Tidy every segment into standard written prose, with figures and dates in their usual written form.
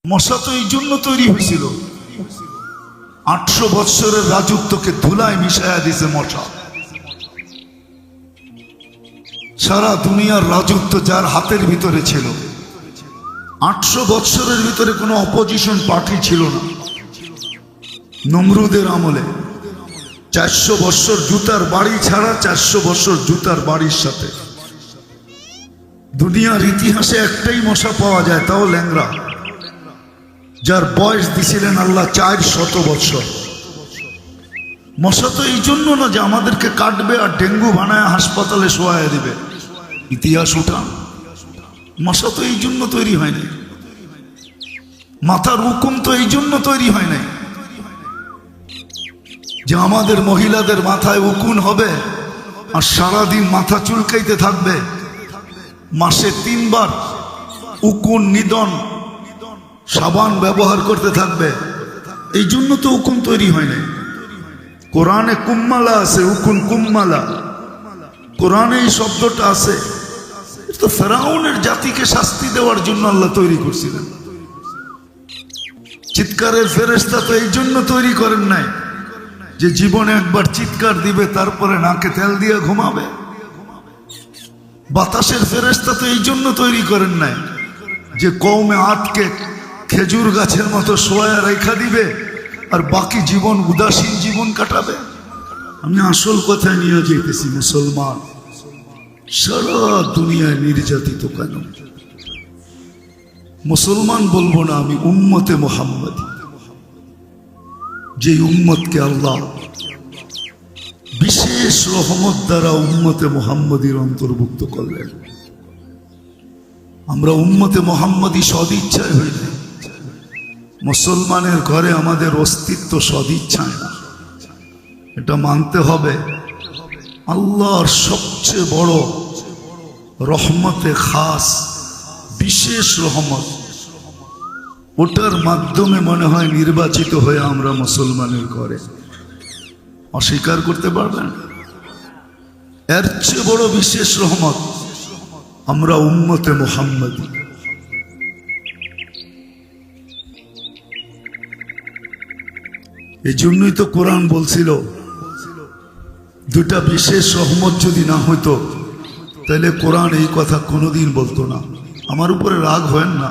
মশা তো এই জন্য তৈরি হয়েছিল, 800 বৎসরের রাজত্বকে ধুলায় মিশাইয়া দিছে মশা। সারা দুনিয়ার রাজত্ব যার হাতের ভিতরে ছিল। 800 বৎসরের ভিতরে কোনো অপোজিশন পার্টি ছিল না। নমরুদের আমলে 400 বৎসর জুতার বাড়ি ছাড়া 400 বৎসর জুতার বাড়ির সাথে। দুনিয়ার ইতিহাসে একটাই মশা পাওয়া যায়, তাও ল্যাংড়া, যার বয়স দিছিলেন আল্লাহ 400 বৎসর। মশা তো এই জন্য না যে আমাদেরকে কাটবে আর ডেঙ্গু বানায় হাসপাতালে শোয়ায় দিবে, ইতিহাস উঠান। মশা তো এই জন্য তৈরি হয় নাই, মাথার হুকুম তো এই জন্য তৈরি হয় নাই যে আমাদের মহিলাদের মাথায় উকুন হবে আর সারাদিন মাথা চুলকাইতে থাকবে। মাসে 3 বার উকুন নিদন সাবান ব্যবহার করতে থাকবে, এই জন্য তো উকুন তৈরি হয় নাই। কোরআনে কুম্মালা আছে, উকুন কুম্মালা, কোরআনে এই শব্দটা আছে। তো ফেরাউনের জাতিকে শাস্তি দেওয়ার জন্য আল্লাহ তৈরি করছিলেন। চিৎকারের ফেরেশতা তো এই জন্য তৈরি করেন নাই যে জীবনে একবার চিৎকার দিবে তারপরে নাকে তেল দিয়ে ঘুমাবে। বাতাসের ফেরেশতা তো এই জন্য তৈরি করেন নাই যে কওমে আদকে খেজুর গাছের মতো শোয়া রেখা দিবে আর বাকি জীবন উদাসীন জীবন কাটাবে। আমি আসল কথায় নিয়ে যেতেছি, মুসলমান সারা দুনিয়ায় নির্যাতিত কেন? মুসলমান বলবো না, আমি উম্মতে মুহাম্মদী, যে উম্মতকে আল্লাহ বিশেষ রহমত দ্বারা উম্মতে মুহাম্মদীর অন্তর্ভুক্ত করলেন। আমরা উম্মতে মুহাম্মদী সদিচ্ছায় হই না। মুসলমানের ঘরে আমাদের অস্তিত্ব সদিচ্ছায় না, এটা মানতে হবে। আল্লাহর সবচেয়ে বড় রহমতে খাস, বিশেষ রহমত, ওটার মাধ্যমে মনে হয় নির্বাচিত হয়ে আমরা মুসলমানের ঘরে। অস্বীকার করতে পারবেন? এর চেয়ে বড় বিশেষ রহমত আমরা উম্মতে মুহাম্মদী। এই জন্যই তো কোরআন বলছিল, দুটা বিশেষ রহমত যদি না হইতো তাহলে কোরআন এই কথা কোনোদিন বলতো না। আমার উপরে রাগ হয় না,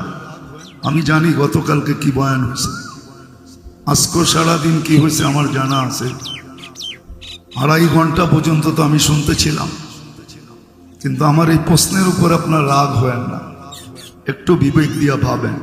আমি জানি গতকালকে কি বয়ান হয়েছে, আজকে সারাদিন কি হয়েছে আমার জানা আছে। 2.5 ঘন্টা পর্যন্ত তো আমি শুনতেছিলাম, কিন্তু আমার এই প্রশ্নের উপর আপনার রাগ হয় না, একটু বিবেক দিয়া ভাবেন।